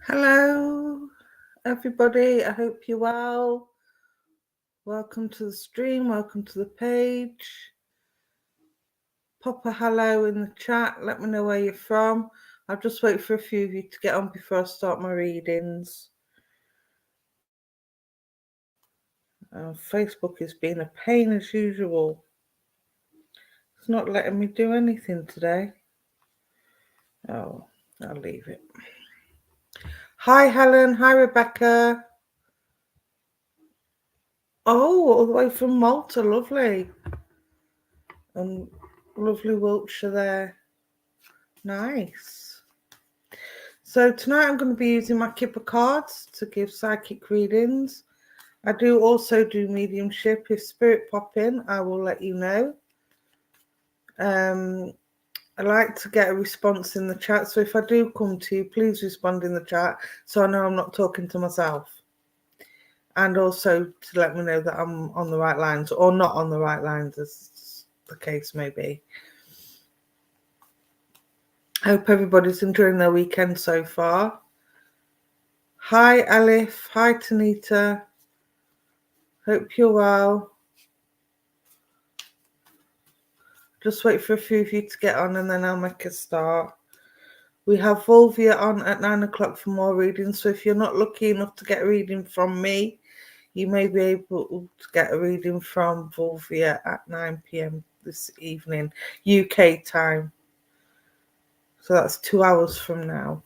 Hello, everybody. I hope you're well. Welcome to the stream. Welcome to the page. Pop a hello in the chat. Let me know where you're from. I'll just wait for a few of you to get on before I start my readings. Facebook has been a pain as usual. It's not letting me do anything today. Oh, I'll leave it. Hi, Helen. Hi, Rebecca. Oh, all the way from Malta. Lovely. And lovely Wiltshire there. Nice. So tonight I'm going to be using my Kipper cards to give psychic readings. I do also do mediumship. If spirit pop in, I will let you know. I like to get a response in the chat. So if I do come to you, please respond in the chat so I know I'm not talking to myself. And also to let me know that I'm on the right lines or not on the right lines, as the case may be. I hope everybody's enjoying their weekend so far. Hi, Alif. Hi, Tanita. Hope you're well. Just wait for a few of you to get on and then I'll make a start. We have Volvia on at 9 o'clock for more readings. So if you're not lucky enough to get a reading from me, you may be able to get a reading from Volvia at 9 p.m. this evening, UK time. So that's 2 hours from now.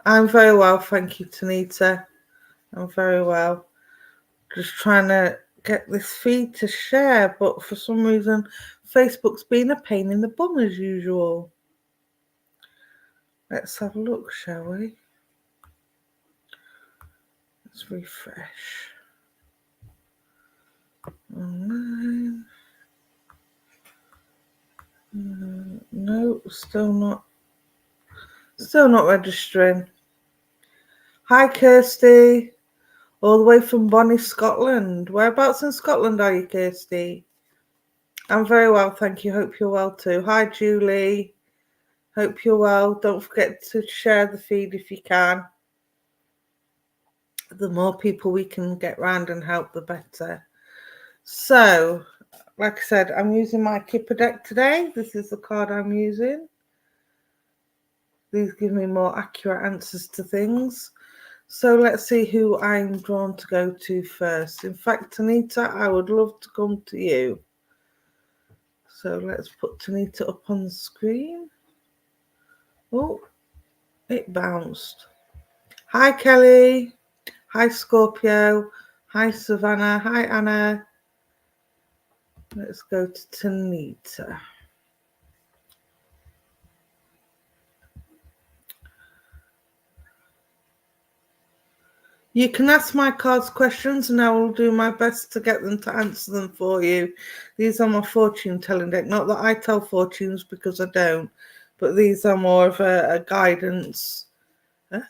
I'm very well, thank you, Tanita. I'm very well. Just trying to get this feed to share, but for some reason, Facebook's been a pain in the bum as usual. Let's have a look, shall we? Let's refresh. Online. No, still not registering. Hi, Kirsty. All the way from Bonnie, Scotland. Whereabouts in Scotland are you, Kirsty? I'm very well, thank you. Hope you're well too. Hi, Julie. Hope you're well. Don't forget to share the feed if you can. The more people we can get round and help, the better. So, like I said, I'm using my Kipper deck today. This is the card I'm using. These give me more accurate answers to things. So let's see who I'm drawn to go to first. In fact, Tanita, I would love to come to you. So let's put Tanita up on the screen. Oh, it bounced. Hi, Kelly. Hi, Scorpio. Hi, Savannah. Hi, Anna. Let's go to Tanita. You can ask my cards questions and I will do my best to get them to answer them for you. These are my fortune telling deck. Not that I tell fortunes because I don't, but these are more of a guidance that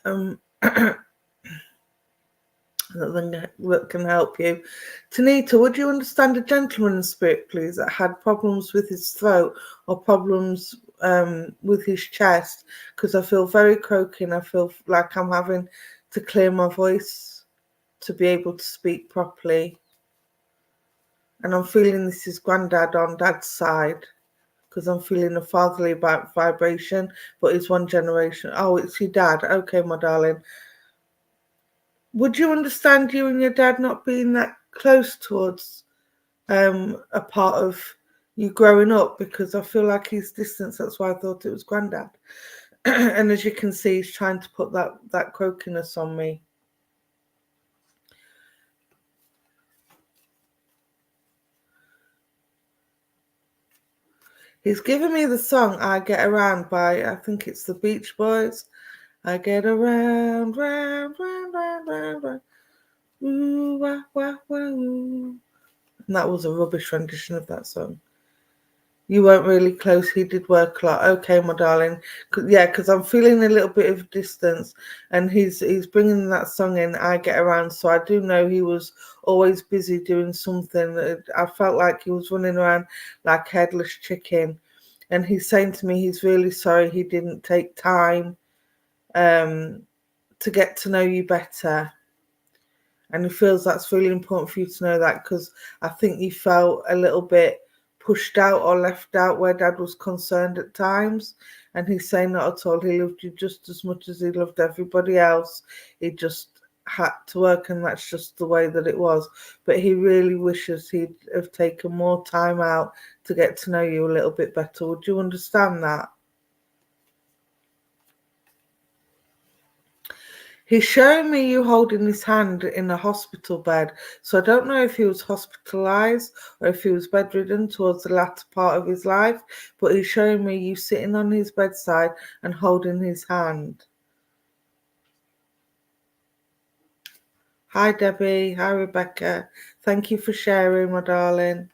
can help you. Tanita, would you understand a gentleman in spirit, please, that had problems with his throat or problems with his chest? Because I feel very croaking. I feel like I'm having to clear my voice to be able to speak properly. And I'm feeling this is granddad on dad's side because I'm feeling a fatherly vibration, but it's one generation. Oh, it's your dad. Okay, my darling. Would you understand you and your dad not being that close towards a part of you growing up? Because I feel like he's distant. That's why I thought it was granddad. And as you can see, he's trying to put that croakiness on me. He's given me the song I Get Around by, I think it's the Beach Boys. I get around, round, round, round, round, round. Ooh, wah, wah, wah, ooh. And that was a rubbish rendition of that song. You weren't really close. He did work a lot. Okay, my darling. Yeah, because I'm feeling a little bit of distance, and he's bringing that song in. I Get Around, so I do know he was always busy doing something. I felt like he was running around like headless chicken, and he's saying to me he's really sorry he didn't take time to get to know you better. And he feels that's really important for you to know that, because I think you felt a little bit pushed out or left out where Dad was concerned at times. And he's saying not at all. He loved you just as much as he loved everybody else. He just had to work, and that's just the way that it was. But he really wishes he'd have taken more time out to get to know you a little bit better. Would you understand that? He's showing me you holding his hand in a hospital bed. So I don't know if he was hospitalized or if he was bedridden towards the latter part of his life, but he's showing me you sitting on his bedside and holding his hand. Hi, Debbie. Hi, Rebecca. Thank you for sharing, my darling.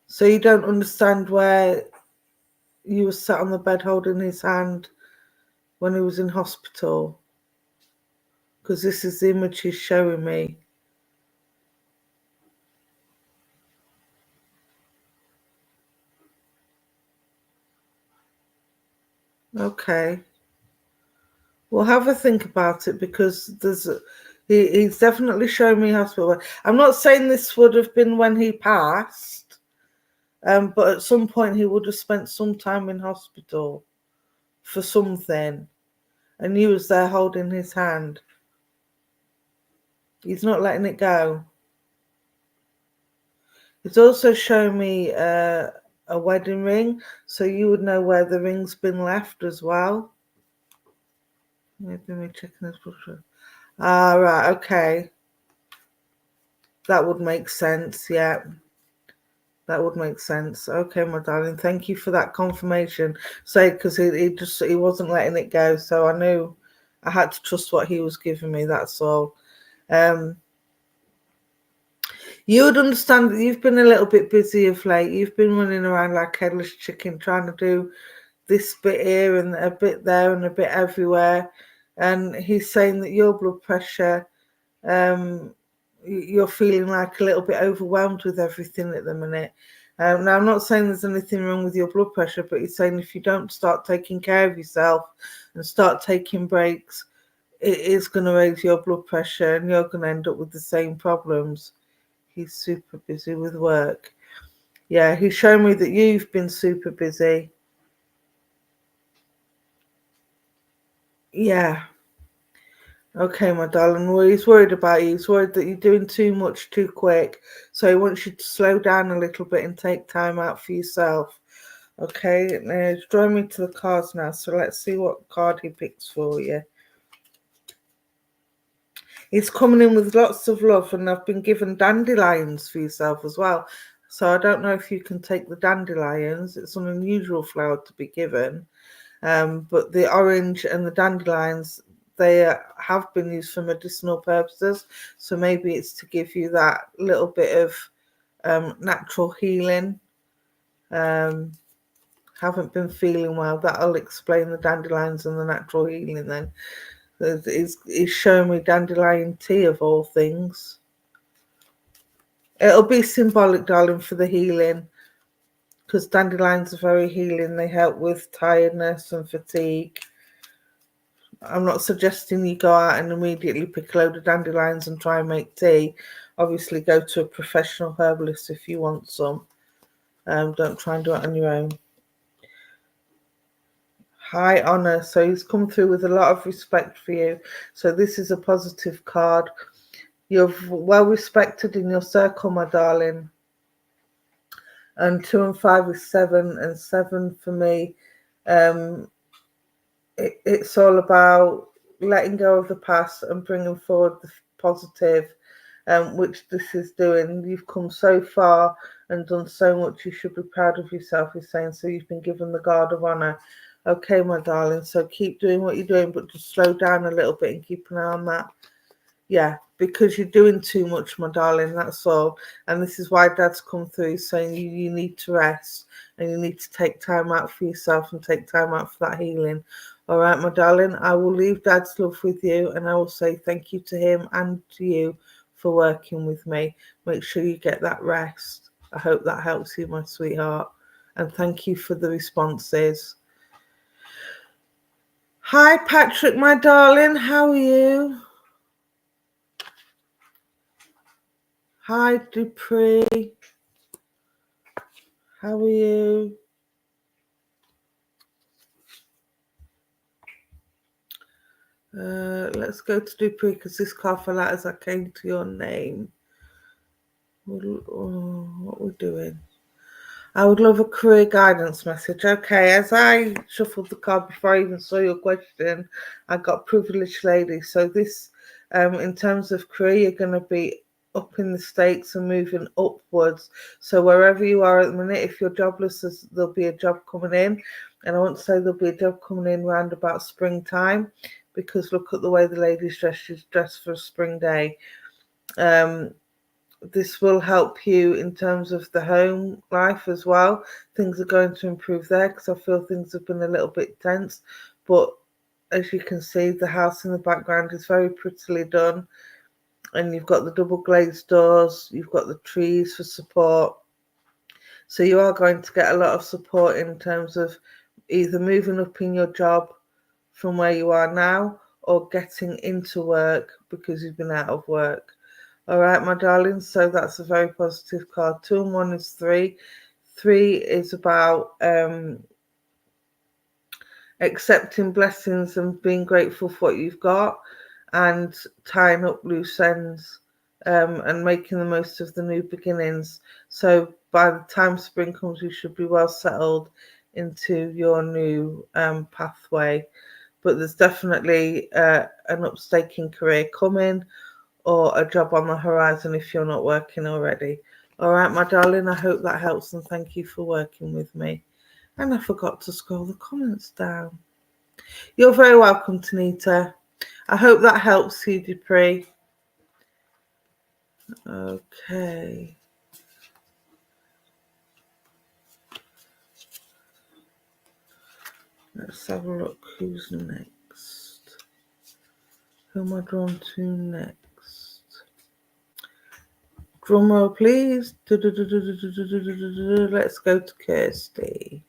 So you don't understand where you were sat on the bed holding his hand when he was in hospital? Because this is the image he's showing me. Okay. Well, have a think about it, because he's definitely showing me hospital. I'm not saying this would have been when he passed, but at some point he would have spent some time in hospital for something, and you was there holding his hand. He's not letting it go. It's also showing me a wedding ring, so you would know where the ring's been left as well. Maybe me checking this picture. Ah, right, okay. That would make sense, yeah. That would make sense. Okay, my darling. Thank you for that confirmation. Say, because he wasn't letting it go, so I knew I had to trust what he was giving me. That's all. You would understand that you've been a little bit busy of late. You've been running around like headless chicken, trying to do this bit here and a bit there and a bit everywhere. And he's saying that your blood pressure, you're feeling like a little bit overwhelmed with everything at the minute. Now, I'm not saying there's anything wrong with your blood pressure, but he's saying if you don't start taking care of yourself and start taking breaks, it is going to raise your blood pressure and you're going to end up with the same problems. He's super busy with work. Yeah, he's shown me that you've been super busy. Yeah. Okay, my darling. Well, he's worried about you. He's worried that you're doing too much too quick. So he wants you to slow down a little bit and take time out for yourself. Okay, now he's drawing me to the cards now. So let's see what card he picks for you. He's coming in with lots of love, and I've been given dandelions for yourself as well. So I don't know if you can take the dandelions. It's an unusual flower to be given. But the orange and the dandelions, they have been used for medicinal purposes. So maybe it's to give you that little bit of natural healing. Haven't been feeling well. That'll explain the dandelions and the natural healing then. He's showing me dandelion tea of all things. It'll be symbolic, darling, for the healing, because dandelions are very healing. They help with tiredness and fatigue. I'm not suggesting you go out and immediately pick a load of dandelions and try and make tea. Obviously, go to a professional herbalist if you want some. Don't try and do it on your own. High honor. So he's come through with a lot of respect for you. So this is a positive card. You're well respected in your circle, my darling. And 2 and 5 is 7, and 7 for me. It's all about letting go of the past and bringing forward the positive, which this is doing. You've come so far and done so much. You should be proud of yourself, he's saying. So you've been given the guard of honor. Okay, my darling. So keep doing what you're doing, but just slow down a little bit and keep an eye on that. Yeah, because you're doing too much, my darling, that's all. And this is why Dad's come through saying you need to rest and you need to take time out for yourself and take time out for that healing. All right, my darling, I will leave Dad's love with you and I will say thank you to him and to you for working with me. Make sure you get that rest. I hope that helps you, my sweetheart. And thank you for the responses. Hi, Patrick, my darling, how are you? Hi, Dupree. How are you? Let's go to Dupree because this card fell out as I came to your name. What we're doing? I would love a career guidance message. Okay, as I shuffled the card before I even saw your question, I got privileged lady. So this, in terms of career, you're going to be up in the States and moving upwards. So wherever you are at the minute, if you're jobless, there'll be a job coming in. And I want to say there'll be a job coming in round about springtime, because look at the way the lady's dressed. She's dressed for a spring day. This will help you in terms of the home life as well. Things are going to improve there because I feel things have been a little bit tense. But as you can see, the house in the background is very prettily done. And you've got the double glazed doors. You've got the trees for support. So you are going to get a lot of support in terms of either moving up in your job from where you are now or getting into work because you've been out of work. All right, my darling. So that's a very positive card. 2 and 1 is 3. 3 is about accepting blessings and being grateful for what you've got and tying up loose ends and making the most of the new beginnings. So by the time spring comes, you should be well settled into your new pathway. But there's definitely an upstaking career coming, or a job on the horizon if you're not working already. All right, my darling, I hope that helps and thank you for working with me. And I forgot to scroll the comments down. You're very welcome, Tanita. I hope that helps you, Dupree. Okay. Let's have a look who's next. Who am I drawn to next? Drum roll, please. Let's go to Kirsty.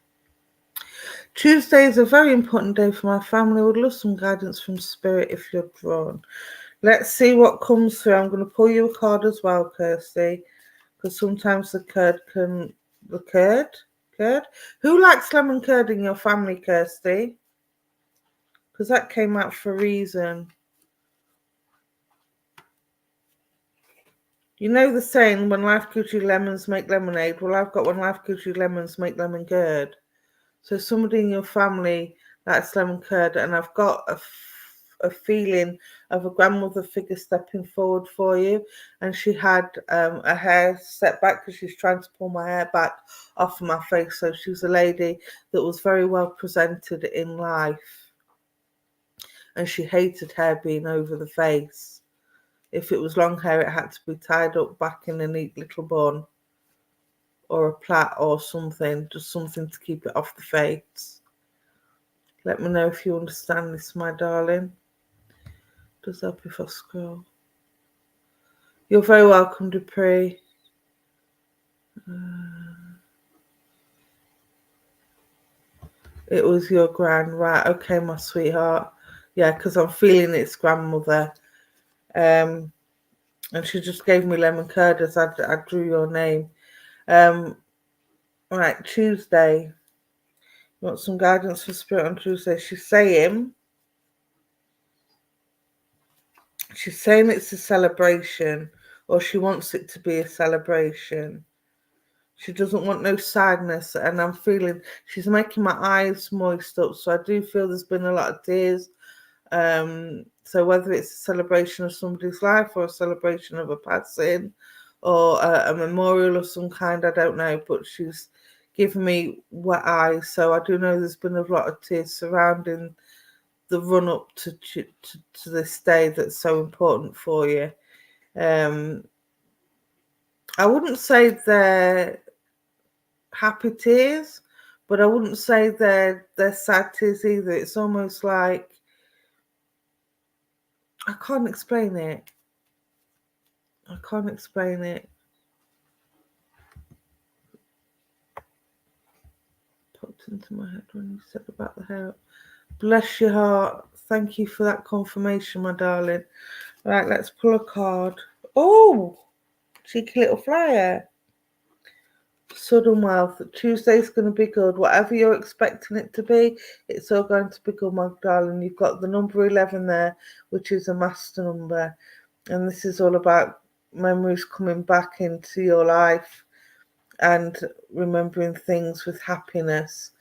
Tuesday is a very important day for my family. I would love some guidance from Spirit if you're drawn. Let's see what comes through. I'm going to pull you a card as well, Kirsty, because sometimes the curd can... The curd? Curd? Who likes lemon curd in your family, Kirsty? Because that came out for a reason. You know the saying, when life gives you lemons, make lemonade. Well, I've got when life gives you lemons, make lemon curd. So somebody in your family likes lemon curd, and I've got a feeling of a grandmother figure stepping forward for you, and she had a hair set back because she's trying to pull my hair back off of my face. So she was a lady that was very well presented in life, and she hated hair being over the face. If it was long hair, it had to be tied up back in a neat little bun or a plait or something, just something to keep it off the face. Let me know if you understand this, my darling. Does help if I scroll. You're very welcome, Dupree. It was your grand, right? Okay, my sweetheart. Yeah, because I'm feeling it's grandmother. And she just gave me lemon curd as I drew your name. Right, Tuesday. You want some guidance for Spirit on Tuesday? She's saying it's a celebration, or she wants it to be a celebration. She doesn't want no sadness, and I'm feeling she's making my eyes moist up. So I do feel there's been a lot of tears. So whether it's a celebration of somebody's life or a celebration of a passing or a memorial of some kind, I don't know. But she's giving me wet eyes. So I do know there's been a lot of tears surrounding the run up to this day that's so important for you. I wouldn't say they're happy tears, but I wouldn't say they're sad tears either. It's almost like, I can't explain it. Popped into my head when you said about the hair. Bless your heart. Thank you for that confirmation, my darling. Right, let's pull a card. Oh, cheeky little flyer. Sudden wealth. Tuesday's going to be good. Whatever you're expecting it to be, it's all going to be good, my darling. You've got the number 11 there, which is a master number. And this is all about memories coming back into your life and remembering things with happiness.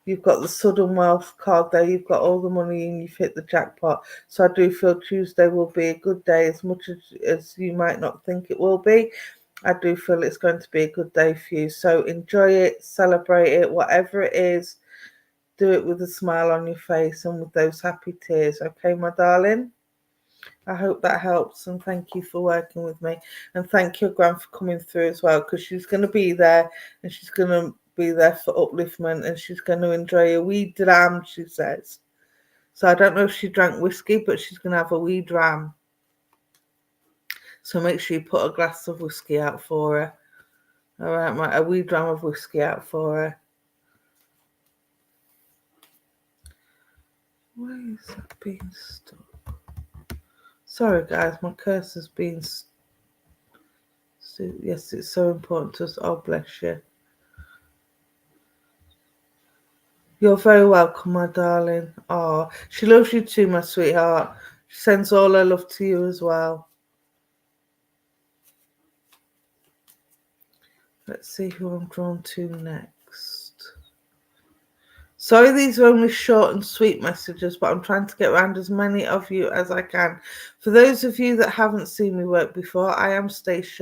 You've got the sudden wealth card there. You've got all the money and you've hit the jackpot. So I do feel Tuesday will be a good day, as much as you might not think it will be. I do feel it's going to be a good day for you. So enjoy it, celebrate it, whatever it is. Do it with a smile on your face and with those happy tears. Okay, my darling? I hope that helps, and thank you for working with me. And thank your Gran for coming through as well, because she's going to be there, and she's going to be there for upliftment, and she's going to enjoy a wee dram, she says. So I don't know if she drank whiskey, but she's going to have a wee dram. So make sure you put a glass of whiskey out for her. All right, a wee dram of whiskey out for her. Why is that being stuck? Sorry, guys, my cursor's been... Yes, it's so important to us. Oh, bless you. You're very welcome, my darling. Oh, she loves you too, my sweetheart. She sends all her love to you as well. Let's see who I'm drawn to next. Sorry, these are only short and sweet messages, but I'm trying to get around as many of you as I can. For those of you that haven't seen me work before, I am Stace.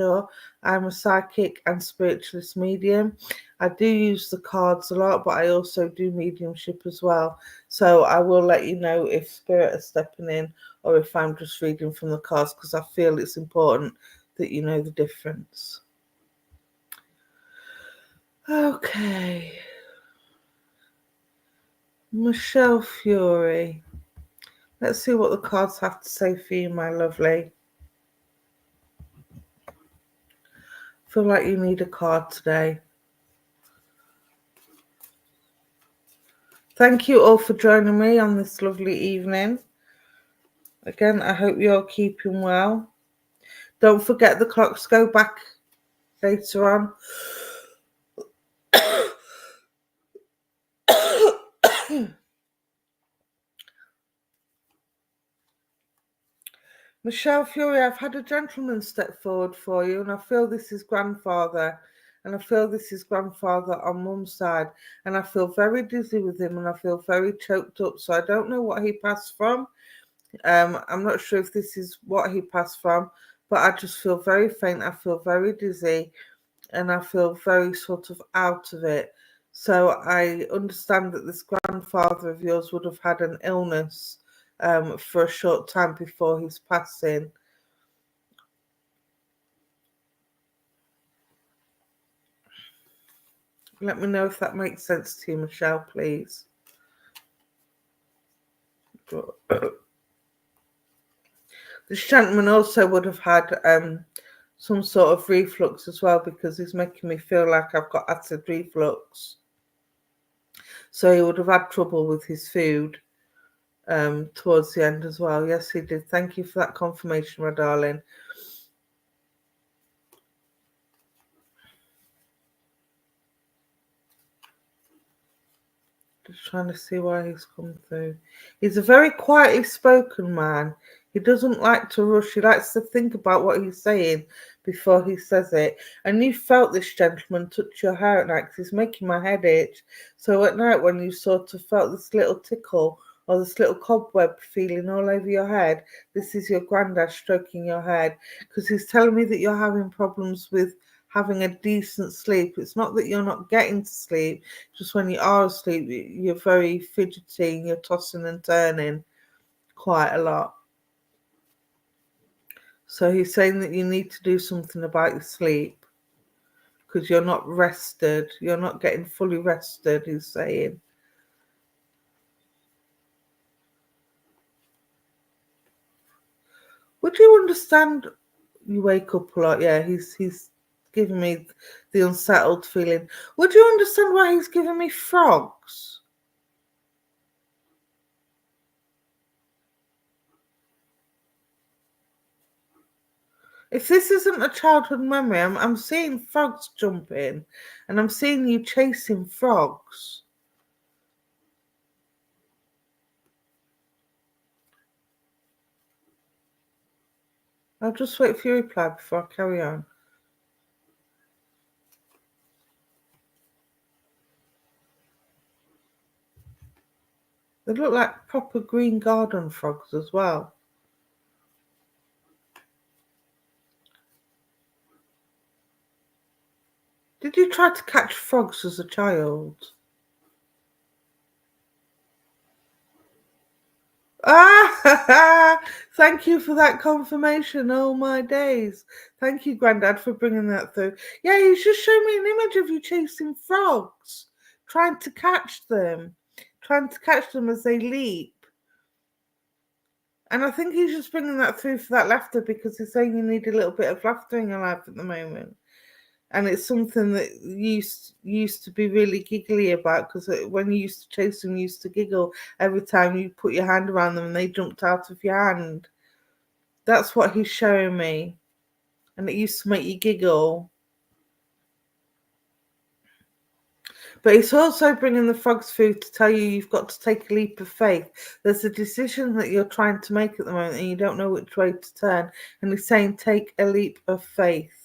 I'm a psychic and spiritualist medium. I do use the cards a lot, but I also do mediumship as well. So I will let you know if spirit is stepping in or if I'm just reading from the cards, because I feel it's important that you know the difference. Okay. Michelle Fury. Let's see what the cards have to say for you, my lovely. Feel like you need a card today. Thank you all for joining me on this lovely evening. Again, I hope you're keeping well. Don't forget the clocks go back later on. Michelle Fury, I've had a gentleman step forward for you, and I feel this is grandfather, and I feel this is grandfather on mum's side, and I feel very dizzy with him, and I feel very choked up, so I don't know what he passed from. I'm not sure if this is what he passed from, but I just feel very faint, I feel very dizzy, and I feel very sort of out of it. So I understand that this grandfather of yours would have had an illness for a short time before his passing. Let me know if that makes sense to you, Michelle, please. This gentleman also would have had some sort of reflux as well, because he's making me feel like I've got acid reflux. So he would have had trouble with his food towards the end as well. Yes, he did. Thank you for that confirmation, my darling. Just trying to see why he's come through. He's a very quietly spoken man. He doesn't like to rush. He likes to think about what he's saying before he says it. And you felt this gentleman touch your hair at night, because he's making my head itch. So at night, when you sort of felt this little tickle or this little cobweb feeling all over your head, this is your granddad stroking your head, because he's telling me that you're having problems with having a decent sleep. It's not that you're not getting to sleep, just when you are asleep, you're very fidgety and you're tossing and turning quite a lot. So he's saying that you need to do something about your sleep because you're not rested. You're not getting fully rested, he's saying. Would you understand? You wake up a lot. Yeah, he's giving me the unsettled feeling. Would you understand why he's giving me frogs? If this isn't a childhood memory, I'm seeing frogs jumping, and I'm seeing you chasing frogs. I'll just wait for your reply before I carry on. They look like proper green garden frogs as well. Did you try to catch frogs as a child? Ah, thank you for that confirmation. Oh my days. Thank you, Grandad, for bringing that through. Yeah, he's just showed me an image of you chasing frogs, trying to catch them as they leap. And I think he's just bringing that through for that laughter because he's saying you need a little bit of laughter in your life at the moment. And it's something that you used to be really giggly about because when you used to chase them, you used to giggle every time you put your hand around them and they jumped out of your hand. That's what he's showing me. And it used to make you giggle. But it's also bringing the frogs through to tell you you've got to take a leap of faith. There's a decision that you're trying to make at the moment and you don't know which way to turn. And he's saying take a leap of faith.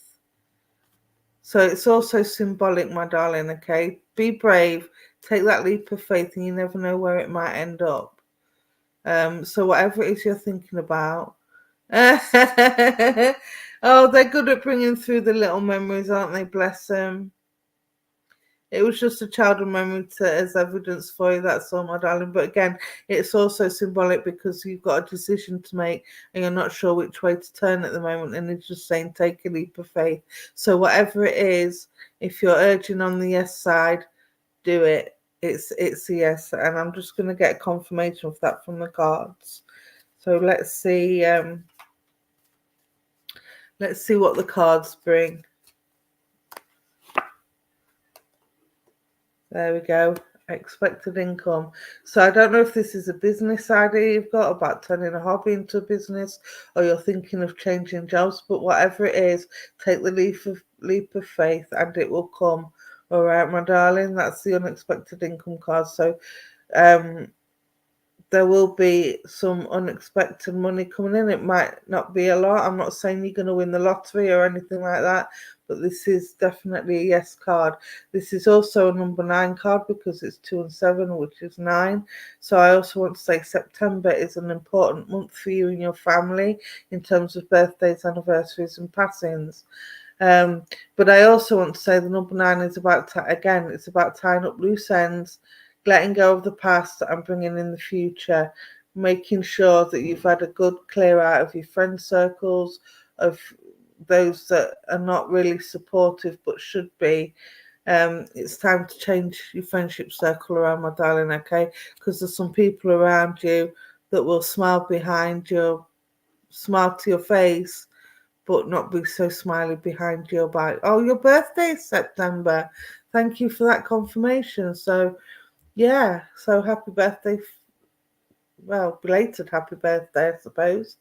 So it's also symbolic, my darling, okay? Be brave, take that leap of faith, and you never know where it might end up. So whatever it is you're thinking about. Oh, they're good at bringing through the little memories, aren't they? Bless them. It was just a childhood memory as evidence for you, that's all, my darling. But again, it's also symbolic because you've got a decision to make and you're not sure which way to turn at the moment. And it's just saying, take a leap of faith. So whatever it is, if you're urging on the yes side, do it. It's a yes. And I'm just going to get confirmation of that from the cards. So let's see what the cards bring. There we go. Expected income. So I don't know if this is a business idea you've got about turning a hobby into a business or you're thinking of changing jobs, but whatever it is, take the leap of faith and it will come. All right, my darling, that's the unexpected income card. So there will be some unexpected money coming in. It might not be a lot. I'm not saying you're going to win the lottery or anything like that, but this is definitely a yes card. This is also a number 9 card because it's 2 and 7, which is 9. So I also want to say September is an important month for you and your family in terms of birthdays, anniversaries, and passings. But I also want to say the number 9 is about, it's about tying up loose ends, letting go of the past and bringing in the future, making sure that you've had a good clear out of your friend circles, of those that are not really supportive but should be. It's time to change your friendship circle around, my darling, okay? Because there's some people around you that will smile behind you, smile to your face, but not be so smiley behind your back. Oh, your birthday is September. Thank you for that confirmation. So, yeah, so happy birthday. Well, belated happy birthday, I suppose.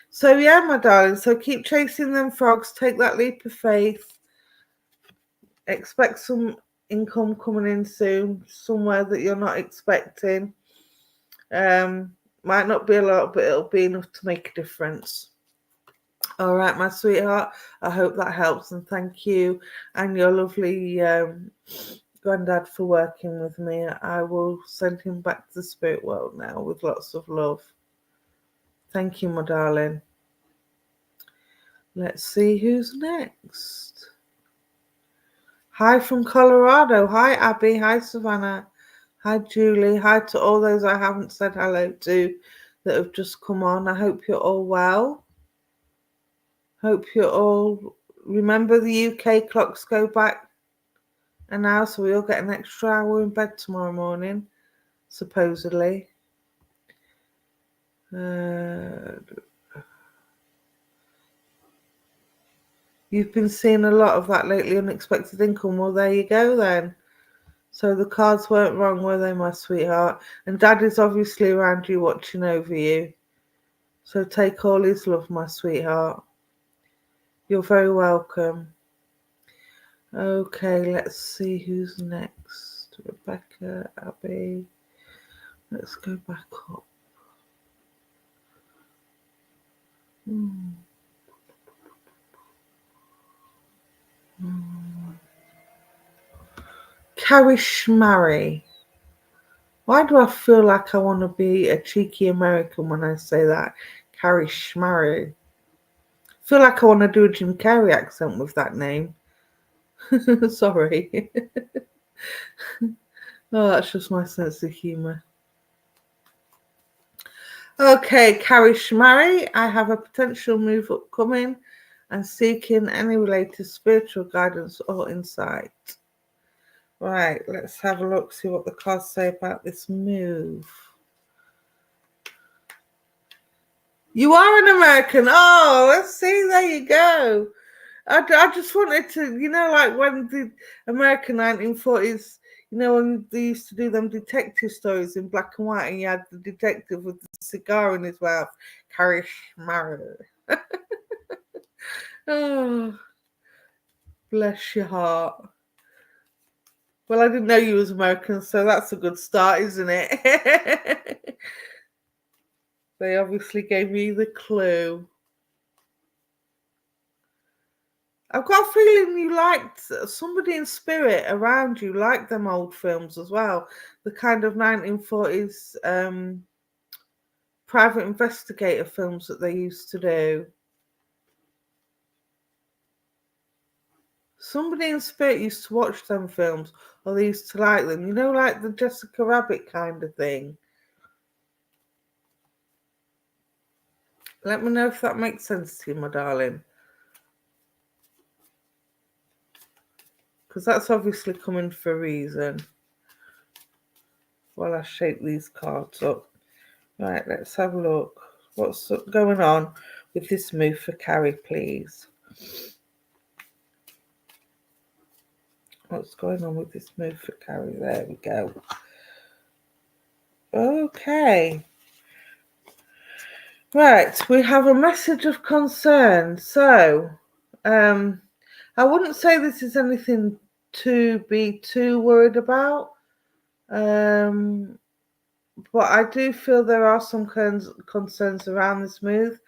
So yeah, my darling, so keep chasing them frogs, take that leap of faith, expect some income coming in soon, somewhere that you're not expecting. Might not be a lot, but it'll be enough to make a difference. All right, my sweetheart, I hope that helps, and thank you and your lovely Granddad for working with me. I will send him back to the spirit world now with lots of love. Thank you, my darling. Let's see who's next. Hi from Colorado. Hi, Abby. Hi, Savannah. Hi, Julie. Hi to all those I haven't said hello to that have just come on. I hope you're all well. Hope you're all... Remember, the UK clocks go back an hour, so we all get an extra hour in bed tomorrow morning, supposedly. You've been seeing a lot of that lately, unexpected income. Well, there you go then. So the cards weren't wrong, were they, my sweetheart? And Dad is obviously around you, watching over you. So take all his love, my sweetheart. You're very welcome. Okay, let's see who's next. Rebecca, Abby. Let's go back up. Karishmari. Why do I feel like I want to be a cheeky American when I say that? Karishmari. I feel like I want to do a Jim Carrey accent with that name. Sorry. Oh, that's just my sense of humour. Okay, Karishmari, I have a potential move upcoming and seeking any related spiritual guidance or insight. Right, let's have a look, see what the cards say about this move. You are an American. Oh, let's see. There you go. I just wanted to, like when the American 1940s, when they used to do them detective stories in black and white, and you had the detective with the cigar in his mouth, Karishmari. Oh, bless your heart. Well, I didn't know you was American, so that's a good start, isn't it? They obviously gave me the clue. I've got a feeling you liked somebody in spirit around you, liked them old films as well. The kind of 1940s private investigator films that they used to do. Somebody in spirit used to watch them films, or they used to like them. Like the Jessica Rabbit kind of thing. Let me know if that makes sense to you, my darling. Because that's obviously coming for a reason. While I shape these cards up. Right, let's have a look. What's going on with this move for Carrie, please? What's going on with this move for Carrie? There we go. Okay. Right, we have a message of concern. So, I wouldn't say this is anything to be too worried about. But I do feel there are some concerns around this move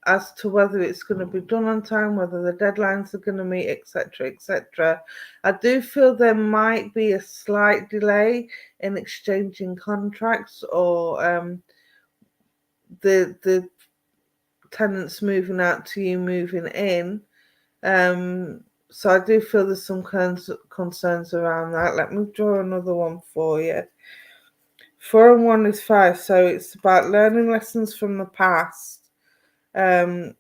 as to whether it's going to be done on time, whether the deadlines are going to meet, etc., etc. I do feel there might be a slight delay in exchanging contracts, or the tenants moving out to you moving in. So I do feel there's some concerns around that. Let me draw another one for you. 4 and 1 is 5, so it's about learning lessons from the past to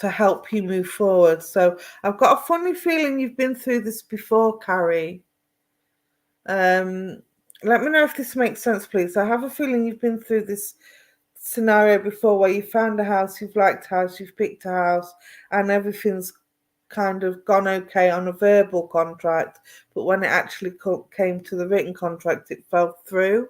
help you move forward. So I've got a funny feeling you've been through this before, Carrie. Let me know if this makes sense, please. I have a feeling you've been through this scenario before, where you found a house, you've liked a house, you've picked a house, and everything's kind of gone okay on a verbal contract, but when it actually came to the written contract, it fell through.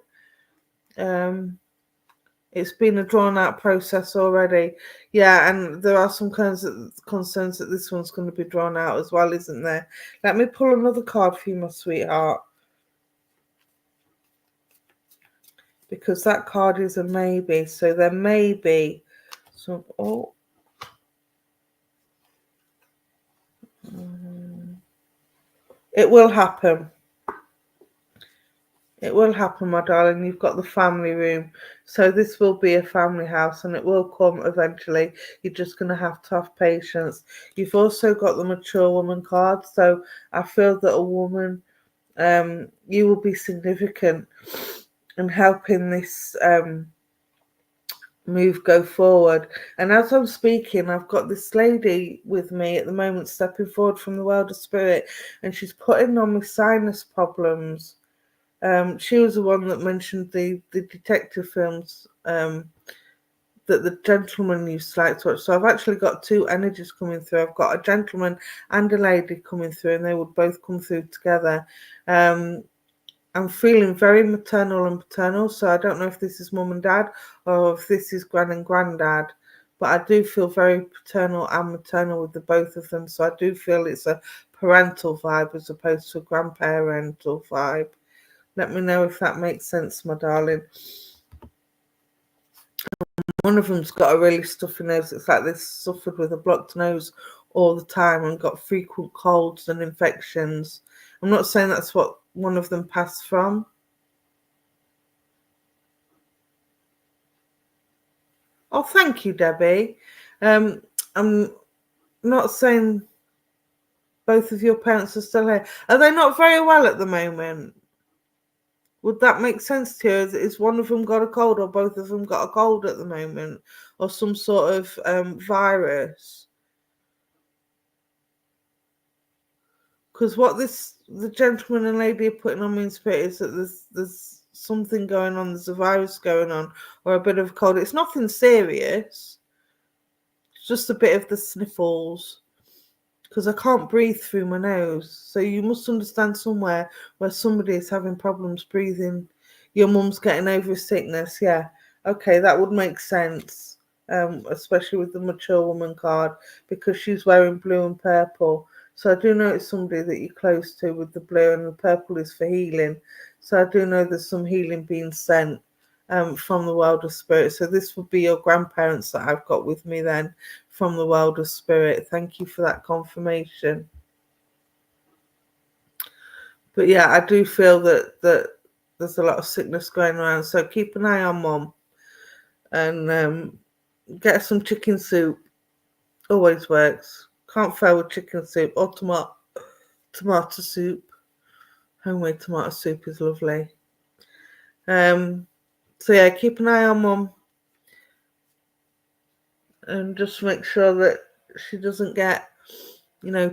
It's been a drawn out process already. Yeah, and there are some concerns that this one's going to be drawn out as well, isn't there? Let me pull another card for you, my sweetheart. Because that card is a maybe. So there may be some... Oh. It will happen. It will happen, my darling. You've got the family room. So this will be a family house and it will come eventually. You're just going to have patience. You've also got the mature woman card. So I feel that a woman, you will be significant in helping this move go forward. And as I'm speaking, I've got this lady with me at the moment stepping forward from the world of spirit, and she's putting on me sinus problems. She was the one that mentioned the detective films that the gentleman used to like to watch. So I've actually got two energies coming through. I've got a gentleman and a lady coming through, and they would both come through together. I'm feeling very maternal and paternal, so I don't know if this is mum and dad or if this is gran and granddad, but I do feel very paternal and maternal with the both of them, so I do feel it's a parental vibe as opposed to a grandparental vibe. Let me know if that makes sense, my darling. One of them's got a really stuffy nose. It's like they've suffered with a blocked nose all the time and got frequent colds and infections. I'm not saying that's what one of them passed from. Oh, thank you, Debbie. I'm not saying both of your parents are still here. Are they not very well at the moment? Would that make sense to you? Is one of them got a cold or both of them got a cold at the moment? Or some sort of virus? Because what the gentleman and lady are putting on me in spirit is that there's something going on, there's a virus going on, or a bit of a cold. It's nothing serious. It's just a bit of the sniffles. Because I can't breathe through my nose. So you must understand somewhere where somebody is having problems breathing. Your mum's getting over a sickness. Yeah. Okay, that would make sense. Especially with the mature woman card, because she's wearing blue and purple. So I do know it's somebody that you're close to with the blue, and the purple is for healing. So I do know there's some healing being sent from the world of spirit. So this would be your grandparents that I've got with me then from the world of spirit. Thank you for that confirmation. But yeah, I do feel that there's a lot of sickness going around. So keep an eye on mum and get some chicken soup. Always works. Can't fail with chicken soup or tomato soup. Homemade tomato soup is lovely. So yeah, keep an eye on mum and just make sure that she doesn't get,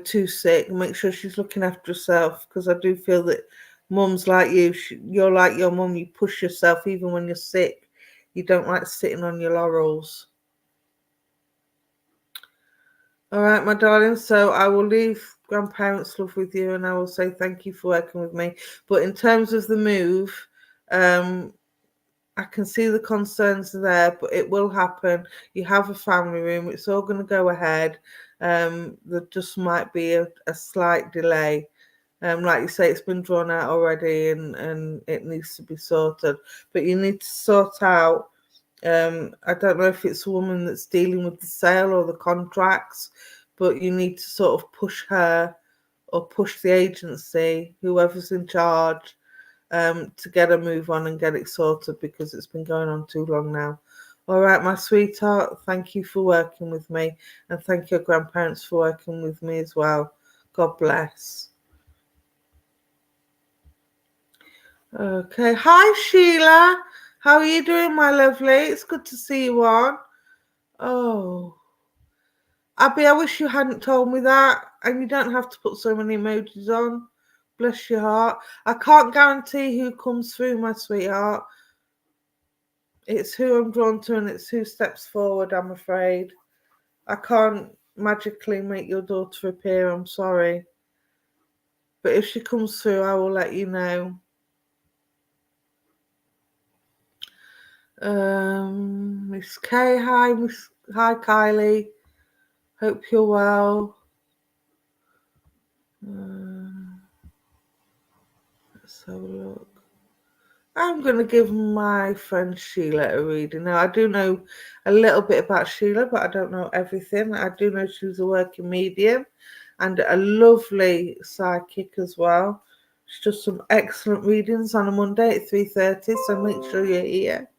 too sick. Make sure she's looking after herself, because I do feel that mums like you, you're like your mum. You push yourself even when you're sick. You don't like sitting on your laurels. All right, my darling. So I will leave grandparents' love with you, and I will say thank you for working with me. But in terms of the move, I can see the concerns there, but it will happen. You have a family room. It's all going to go ahead. There just might be a slight delay. Like you say, it's been drawn out already and it needs to be sorted. But you need to sort out, I don't know if it's a woman that's dealing with the sale or the contracts, but you need to sort of push her or push the agency, whoever's in charge, to get a move on and get it sorted, because it's been going on too long now. All right, my sweetheart, thank you for working with me, and thank your grandparents for working with me as well. God bless. Okay, hi Sheila. How are you doing, my lovely? It's good to see you on. Oh, Abby, I wish you hadn't told me that, and you don't have to put so many emojis on. Bless your heart. I can't guarantee who comes through, my sweetheart. It's who I'm drawn to, and it's who steps forward, I'm afraid. I can't magically make your daughter appear, I'm sorry. But if she comes through, I will let you know. Miss Kay, hi Kylie. Hope you're well. Let's have a look. I'm going to give my friend Sheila a reading. Now, I do know a little bit about Sheila, but I don't know everything. I do know she's a working medium and a lovely psychic as well. It's just some excellent readings on a Monday at 3:30, so make sure you're here.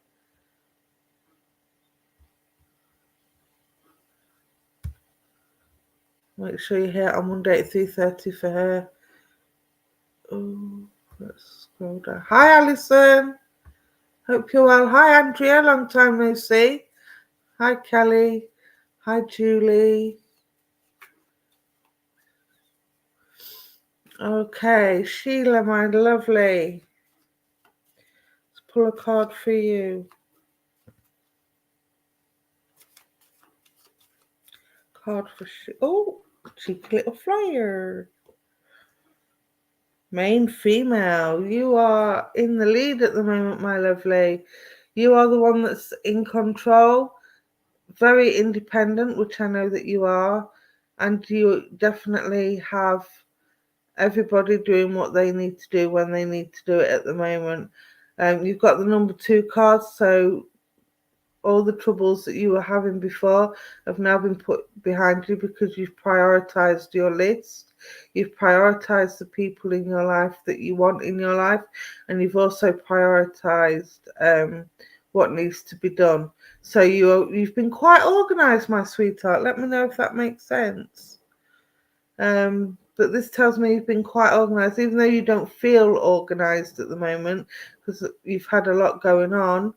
Make sure you're here on Monday at 3:30 for her. Oh, let's scroll down. Hi, Alison. Hope you're well. Hi, Andrea. Long time no see. Hi, Kelly. Hi, Julie. Okay, Sheila, my lovely. Let's pull a card for you. Card for oh, cheeky little flyer. Main female. You are in the lead at the moment, my lovely. You are the one that's in control. Very independent, which I know that you are. And you definitely have everybody doing what they need to do when they need to do it at the moment. You've got the number 2 card, so all the troubles that you were having before have now been put behind you because you've prioritized your list. You've prioritized the people in your life that you want in your life, and you've also prioritized what needs to be done. So you've been quite organized, my sweetheart. Let me know if that makes sense. But this tells me you've been quite organized, even though you don't feel organized at the moment because you've had a lot going on.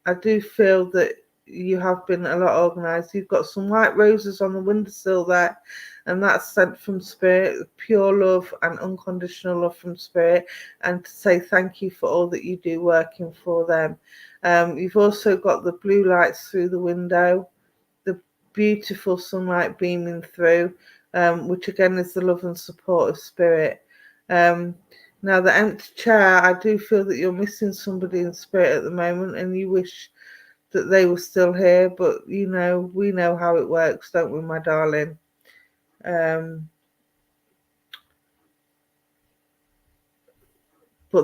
I do feel that you have been a lot organized. You've got some white roses on the windowsill there, and that's sent from Spirit, pure love and unconditional love from Spirit, and to say thank you for all that you do working for them. You've also got the blue lights through the window, the beautiful sunlight beaming through, which again is the love and support of Spirit. Now, the empty chair, I do feel that you're missing somebody in Spirit at the moment and you wish that they were still here, but we know how it works, don't we, my darling? But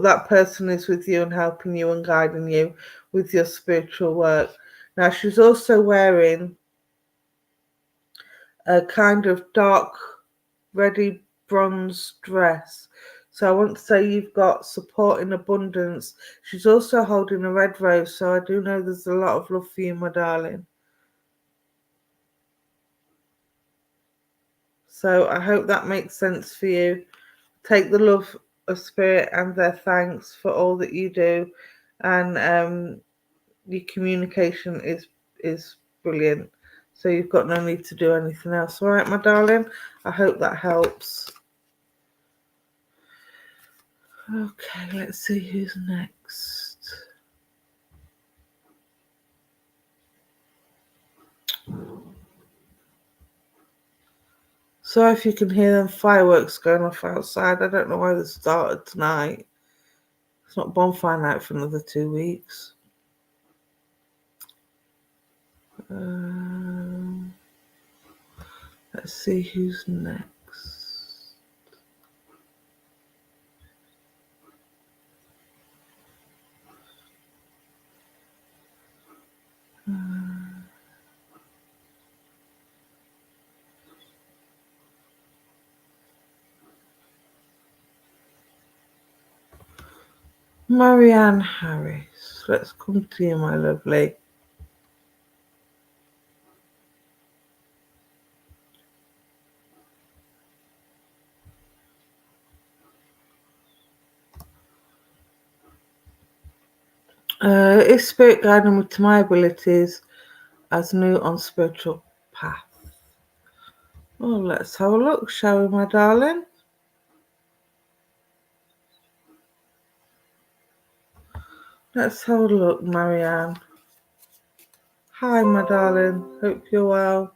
that person is with you and helping you and guiding you with your spiritual work. Now, she's also wearing a kind of dark, reddy bronze dress. So I want to say you've got support in abundance. She's also holding a red rose, so I do know there's a lot of love for you, my darling. So I hope that makes sense for you. Take the love of Spirit and their thanks for all that you do, and your communication is brilliant. So you've got no need to do anything else. All right, my darling. I hope that helps. Okay, let's see who's next. So if you can hear them fireworks going off outside, I don't know why they started tonight. It's not bonfire night for another 2 weeks. Let's see who's next. Marianne Harris. Let's come to you, my lovely. Is Spirit guiding me to my abilities as new on spiritual path? Oh, let's have a look, shall we, my darling? Let's have a look, Marianne. Hi, my darling. Hope you're well.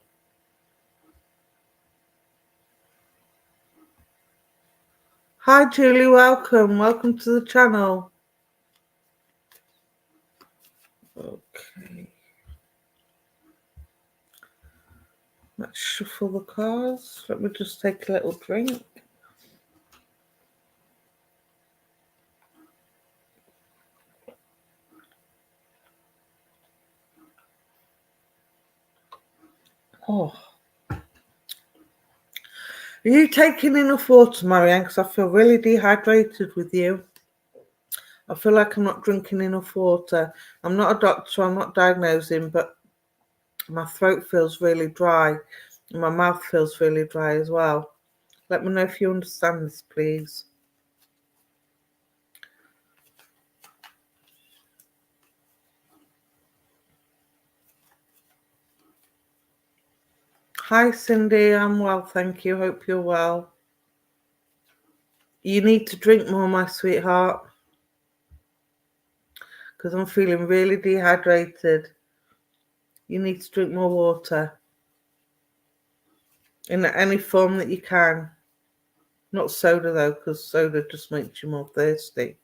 Hi, Julie. Welcome. Welcome to the channel. Okay. Let's shuffle the cards. Let me just take a little drink. Oh. Are you taking enough water, Marianne? Because I feel really dehydrated with you. I feel like I'm not drinking enough water. I'm not a doctor, I'm not diagnosing, but my throat feels really dry. And my mouth feels really dry as well. Let me know if you understand this, please. Hi, Cindy. I'm well, thank you. Hope you're well. You need to drink more, my sweetheart, because I'm feeling really dehydrated. You need to drink more water in any form that you can. Not soda, though, because soda just makes you more thirsty.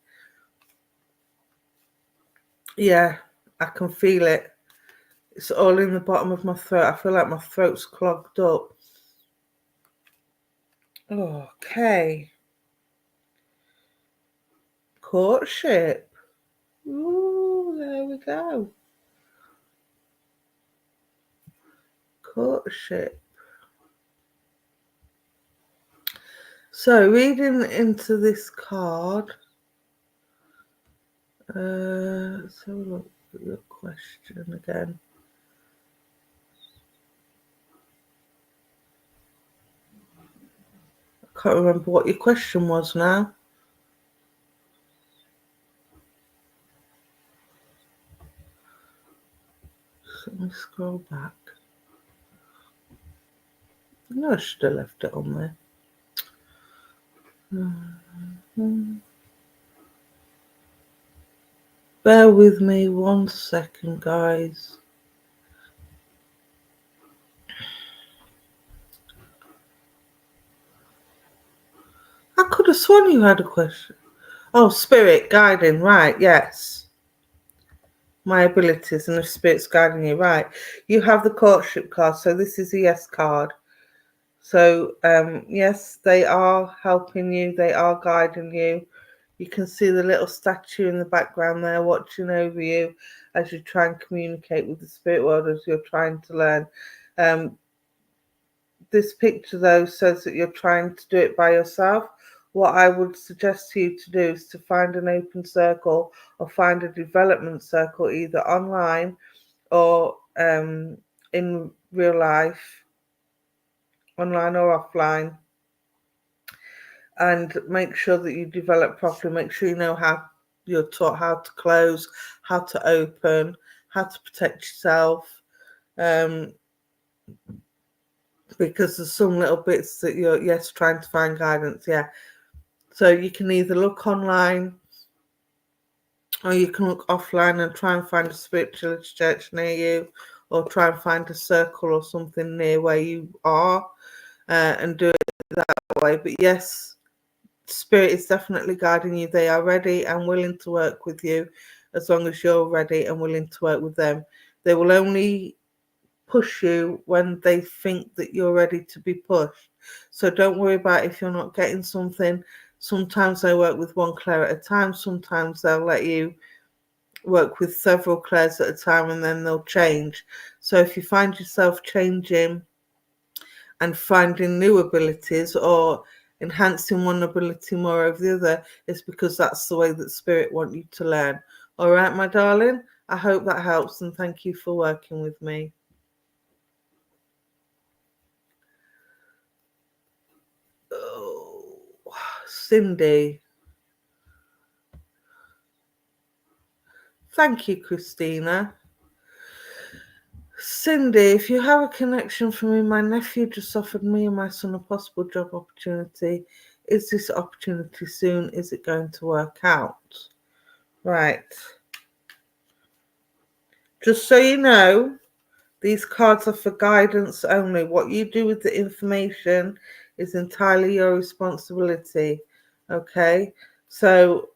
Yeah, I can feel it. It's all in the bottom of my throat. I feel like my throat's clogged up. Okay. Courtship. Ooh, there we go. Courtship. So, reading into this card. Let's have a look at your question again. I can't remember what your question was now. So let me scroll back. No, I should have left it on there. Bear with me 1 second, guys. I could have sworn you had a question. Oh, spirit guiding, right, yes. My abilities and the spirit's guiding you, right. You have the courtship card, so this is a yes card. So, yes, they are helping you, they are guiding you. You can see the little statue in the background there watching over you as you try and communicate with the spirit world as you're trying to learn. This picture, though, says that you're trying to do it by yourself. What I would suggest to you to do is to find an open circle or find a development circle, either online or in real life, online or offline, and make sure that you develop properly. Make sure you know how you're taught how to close, how to open, how to protect yourself. Because there's some little bits that you're, yes, trying to find guidance, yeah. So you can either look online or you can look offline and try and find a spiritualist church near you, or try and find a circle or something near where you are, and do it that way. But yes, spirit is definitely guiding you. They are ready and willing to work with you as long as you're ready and willing to work with them. They will only push you when they think that you're ready to be pushed. So don't worry about if you're not getting something. Sometimes they work with one clare at a time. Sometimes they'll let you work with several clares at a time and then they'll change. So if you find yourself changing and finding new abilities or enhancing one ability more over the other, it's because that's the way that spirit want you to learn. All right, my darling, I hope that helps, and thank you for working with me. Oh, Cindy. Thank you, Christina. Cindy, if you have a connection for me, my nephew just offered me and my son a possible job opportunity. Is this opportunity soon? Is it going to work out? Right. Just so you know, these cards are for guidance only. What you do with the information is entirely your responsibility. Okay? So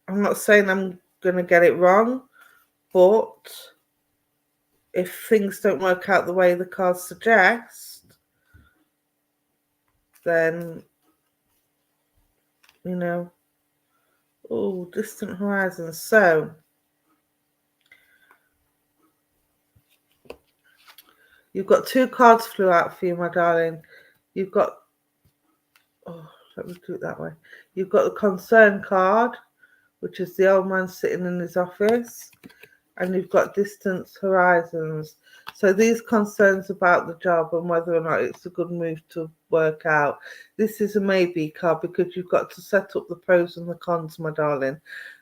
I'm not saying I'm going to get it wrong, but if things don't work out the way the cards suggest, then, you know, oh, distant horizons. So You've got 2 cards flew out for you, my darling. You've got, oh, let me do it that way. You've got the concern card, which is the old man sitting in his office, and you've got distant horizons. So these concerns about the job and whether or not it's a good move to work out. This is a maybe card because you've got to set up the pros and the cons, my darling.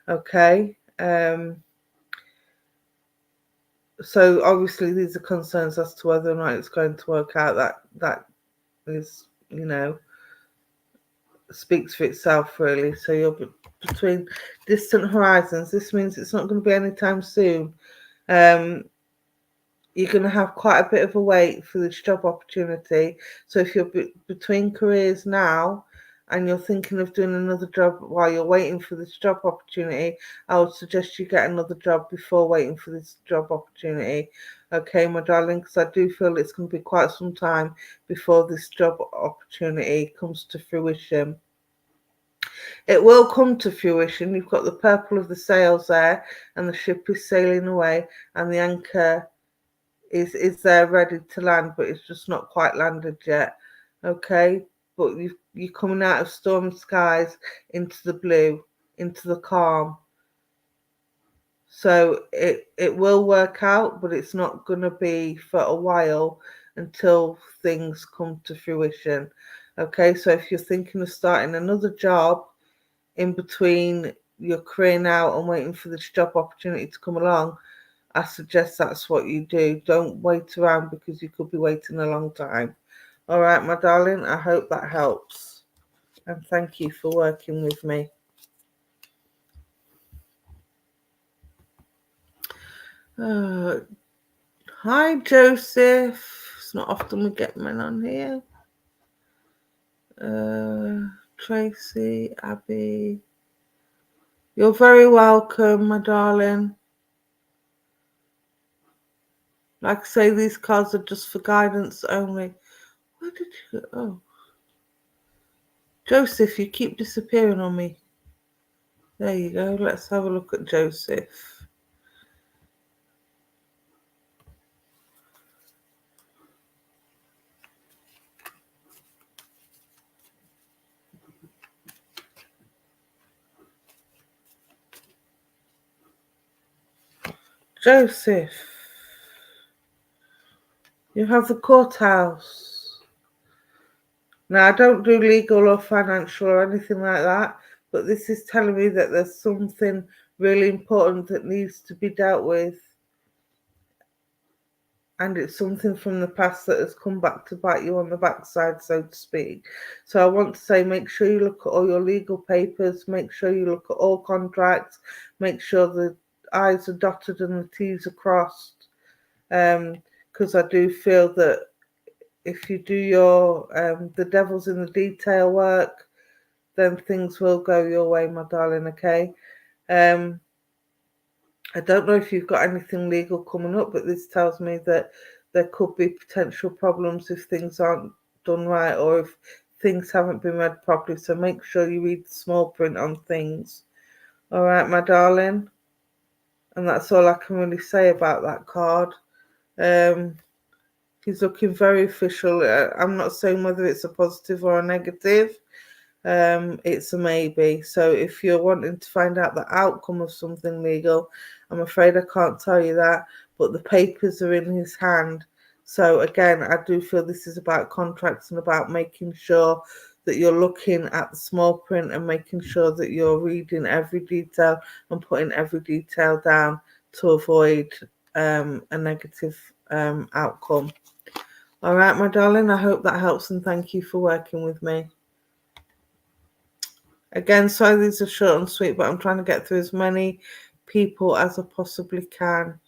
Okay. So obviously these are concerns as to whether or not it's going to work out. That is, speaks for itself really. So you're between distant horizons. This means it's not going to be anytime soon. You're going to have quite a bit of a wait for this job opportunity. So if you're between careers now and you're thinking of doing another job while you're waiting for this job opportunity, I would suggest you get another job before waiting for this job opportunity. Okay, my darling, because I do feel it's going to be quite some time before this job opportunity comes to fruition. It will come to fruition. You've got the purple of the sails there, and the ship is sailing away, and the anchor is there ready to land, but it's just not quite landed yet. Okay, but you're coming out of stormy skies into the blue, into the calm. So it will work out, but it's not going to be for a while until things come to fruition. Okay, so if you're thinking of starting another job in between your career now and waiting for this job opportunity to come along, I suggest that's what you do. Don't wait around because you could be waiting a long time. All right, my darling, I hope that helps. And thank you for working with me. Hi, Joseph. It's not often we get men on here. Tracy, Abby. You're very welcome, my darling. Like I say, these cards are just for guidance only. Where did you go? Oh. Joseph, you keep disappearing on me. There you go. Let's have a look at Joseph. Joseph, you have the courthouse. Now, I don't do legal or financial or anything like that, but this is telling me that there's something really important that needs to be dealt with. And it's something from the past that has come back to bite you on the backside, so to speak. So I want to say, make sure you look at all your legal papers, make sure you look at all contracts, make sure the I's are dotted and the T's are crossed. Because I do feel that if you do your the devil's in the detail work, then things will go your way, my darling, okay? I don't know if you've got anything legal coming up, but this tells me that there could be potential problems if things aren't done right or if things haven't been read properly. So make sure you read the small print on things. All right, my darling? And that's all I can really say about that card. He's looking very official. I'm not saying whether it's a positive or a negative. It's a maybe. So if you're wanting to find out the outcome of something legal, I'm afraid I can't tell you that, but the papers are in his hand. So again, I do feel this is about contracts and about making sure that you're looking at the small print and making sure that you're reading every detail and putting every detail down to avoid a negative outcome. All right, my darling, I hope that helps and thank you for working with me. Again, sorry these are short and sweet, but I'm trying to get through as many people as I possibly can.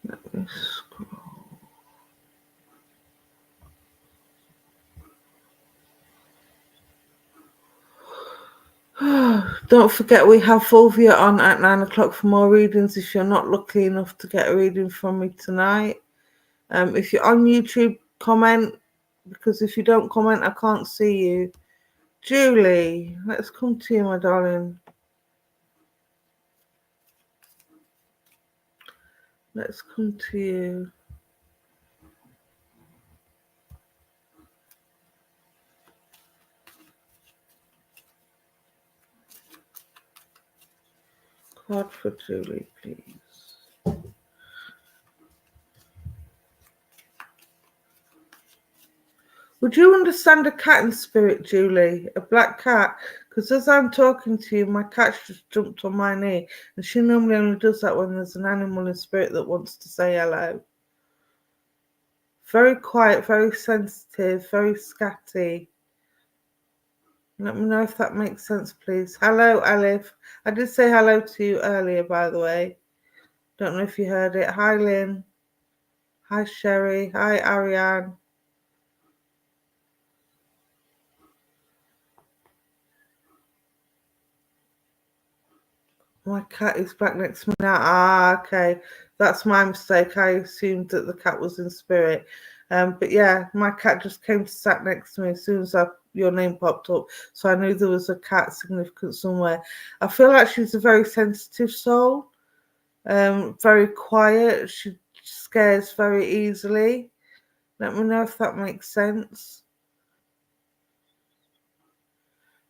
Let me scroll. Don't forget we have Fulvia on at 9 o'clock for more readings if you're not lucky enough to get a reading from me tonight. If you're on YouTube, comment, because if you don't comment, I can't see you. Julie, let's come to you, my darling. Let's come to you. Card for Julie, please. Would you understand a cat in spirit, Julie? A black cat? Because as I'm talking to you, my cat's just jumped on my knee. And she normally only does that when there's an animal in spirit that wants to say hello. Very quiet, very sensitive, very scatty. Let me know if that makes sense, please. Hello, Alif. I did say hello to you earlier, by the way. Don't know if you heard it. Hi, Lynn. Hi, Sherry. Hi, Ariane. My cat is back next to me now. Ah, okay. That's my mistake. I assumed that the cat was in spirit. But yeah, my cat just came to sat next to me as soon as your name popped up. So I knew there was a cat significant somewhere. I feel like she's a very sensitive soul. Very quiet. She scares very easily. Let me know if that makes sense.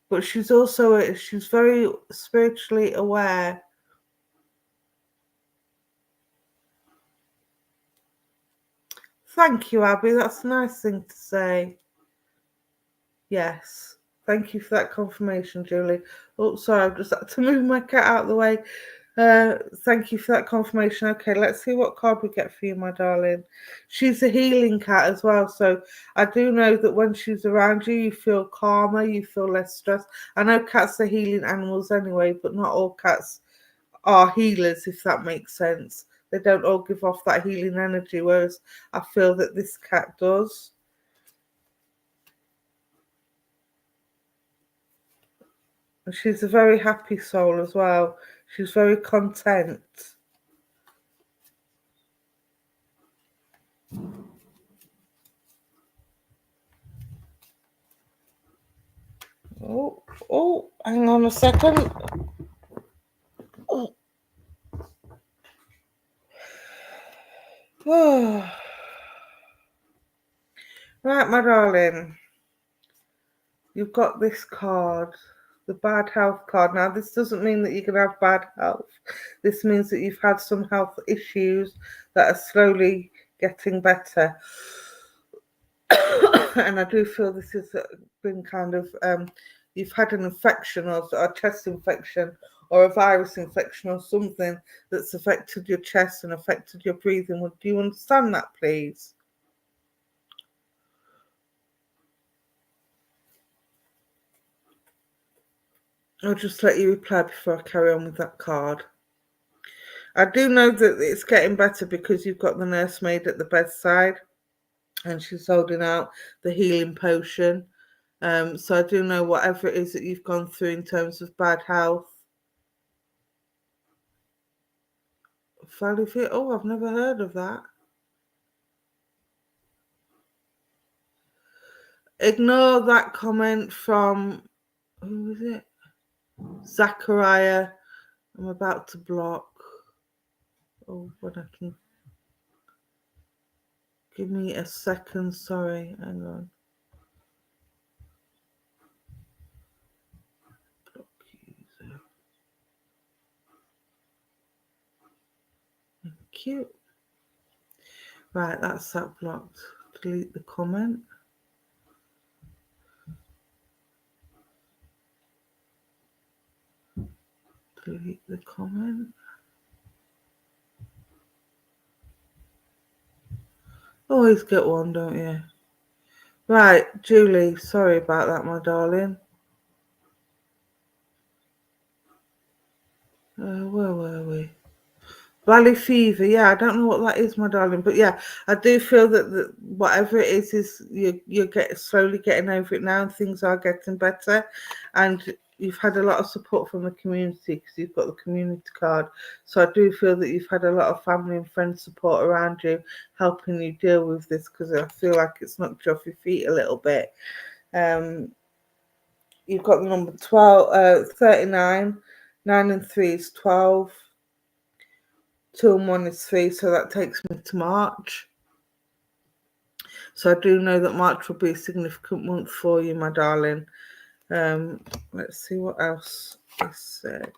But she's very spiritually aware. Thank you, Abby. That's a nice thing to say. Yes. Thank you for that confirmation, Julie. Oh, sorry, I've just had to move my cat out of the way. Thank you for that confirmation. Okay, let's see what card we get for you, my darling. She's a healing cat as well, so I do know that when she's around you, you feel calmer, you feel less stressed. I know cats are healing animals anyway, but not all cats are healers, if that makes sense. They don't all give off that healing energy, whereas I feel that this cat does. And she's a very happy soul as well. She's very content. Oh, hang on a second. Oh. Right, my darling. You've got this card, the bad health card. Now, this doesn't mean that you can have bad health. This means that you've had some health issues that are slowly getting better. And I do feel this has been kind of, you've had an infection or a chest infection or a virus infection or something that's affected your chest and affected your breathing. Do you understand that, please? I'll just let you reply before I carry on with that card. I do know that it's getting better because you've got the nursemaid at the bedside and she's holding out the healing potion. So I do know whatever it is that you've gone through in terms of bad health. Oh, I've never heard of that. Ignore that comment from, who was it? Zachariah. I'm about to block. Oh, when I can. Give me a second. Sorry, hang on. Block user. Thank you. Right, that's that blocked. Delete the comment. Delete the comment. Always get one, don't you? Right, Julie, sorry about that, my darling. Where were we? Valley fever, yeah, I don't know what that is, my darling, but yeah, I do feel that whatever it is you're slowly getting over it now, and things are getting better, and you've had a lot of support from the community because you've got the community card. So I do feel that you've had a lot of family and friends support around you, helping you deal with this, because I feel like it's knocked you off your feet a little bit. You've got the number 39, 9 and 3 is 12. 2 and 1 is 3, so that takes me to March. So I do know that March will be a significant month for you, my darling. Let's see what else is said.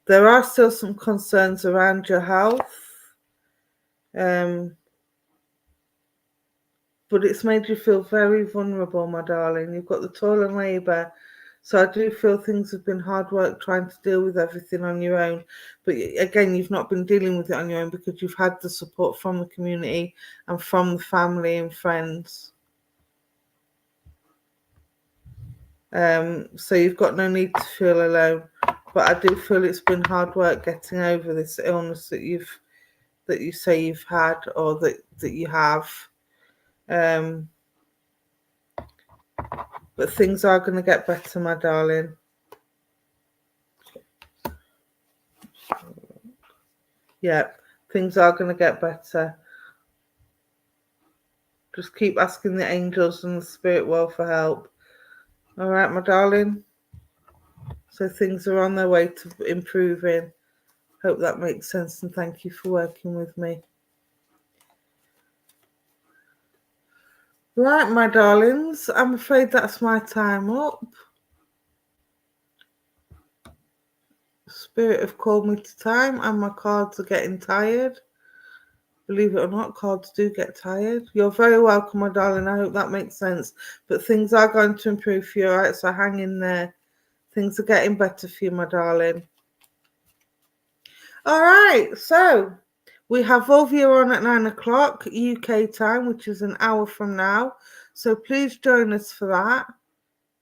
There are still some concerns around your health, but it's made you feel very vulnerable, my darling. You've got the toil and labour. So I do feel things have been hard work trying to deal with everything on your own. But again, you've not been dealing with it on your own because you've had the support from the community and from the family and friends. So you've got no need to feel alone. But I do feel it's been hard work getting over this illness that you say you've had, or that you have. But things are going to get better, my darling. Yeah, things are going to get better. Just keep asking the angels and the spirit world for help. All right, my darling. So things are on their way to improving. Hope that makes sense, and thank you for working with me. Right, my darlings, I'm afraid that's my time up. Spirit have called me to time, and my cards are getting tired. Believe it or not, cards do get tired. You're very welcome, my darling. I hope that makes sense. But things are going to improve for you, all right? So hang in there. Things are getting better for you, my darling. All right, so we have Volvia on at 9 o'clock UK time, which is an hour from now. So please join us for that.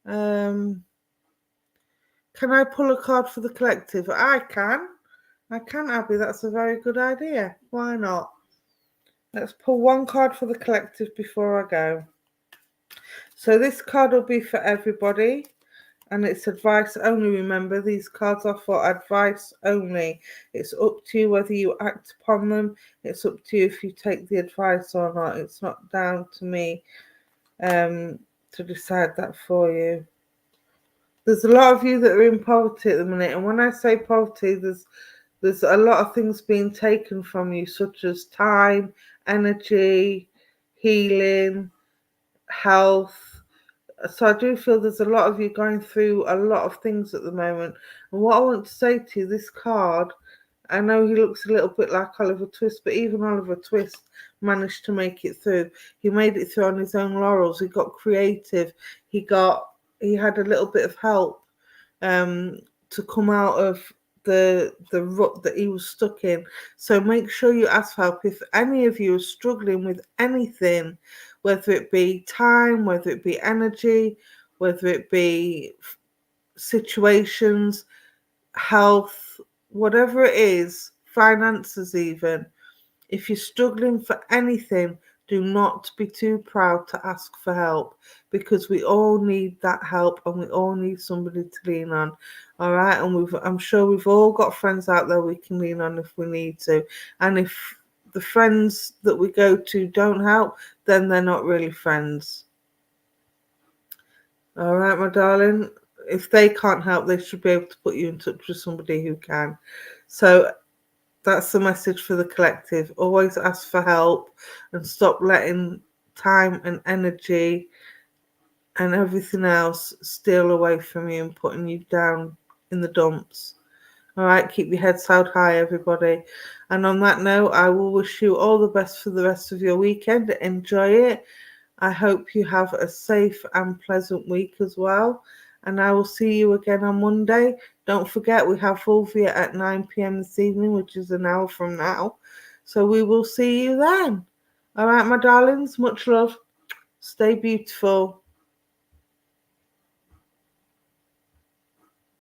Can I pull a card for the collective? I can, Abby. That's a very good idea. Why not? Let's pull one card for the collective before I go. So this card will be for everybody, and it's advice only. Remember, these cards are for advice only. It's up to you whether you act upon them. It's up to you if you take the advice or not. It's not down to me to decide that for you. There's a lot of you that are in poverty at the minute, and when I say poverty, there's a lot of things being taken from you, such as time, energy, healing, health. So I do feel there's a lot of you going through a lot of things at the moment. And what I want to say to you, this card, I know he looks a little bit like Oliver Twist, but even Oliver Twist managed to make it through. He made it through on his own laurels. He got creative. He had a little bit of help to come out of the rut that he was stuck in. So make sure you ask for help. If any of you are struggling with anything, whether it be time, whether it be energy, whether it be situations, health, whatever it is, finances even, if you're struggling for anything, do not be too proud to ask for help, because we all need that help and we all need somebody to lean on. All right, and I'm sure we've all got friends out there we can lean on if we need to. And if the friends that we go to don't help, then they're not really friends. All right, my darling. If they can't help, they should be able to put you in touch with somebody who can. So that's the message for the collective. Always ask for help and stop letting time and energy and everything else steal away from you and putting you down in the dumps. All right, keep your heads held high, everybody. And on that note, I will wish you all the best for the rest of your weekend. Enjoy it. I hope you have a safe and pleasant week as well. And I will see you again on Monday. Don't forget, we have Fulvia at 9 p.m. this evening, which is an hour from now. So we will see you then. All right, my darlings, much love. Stay beautiful.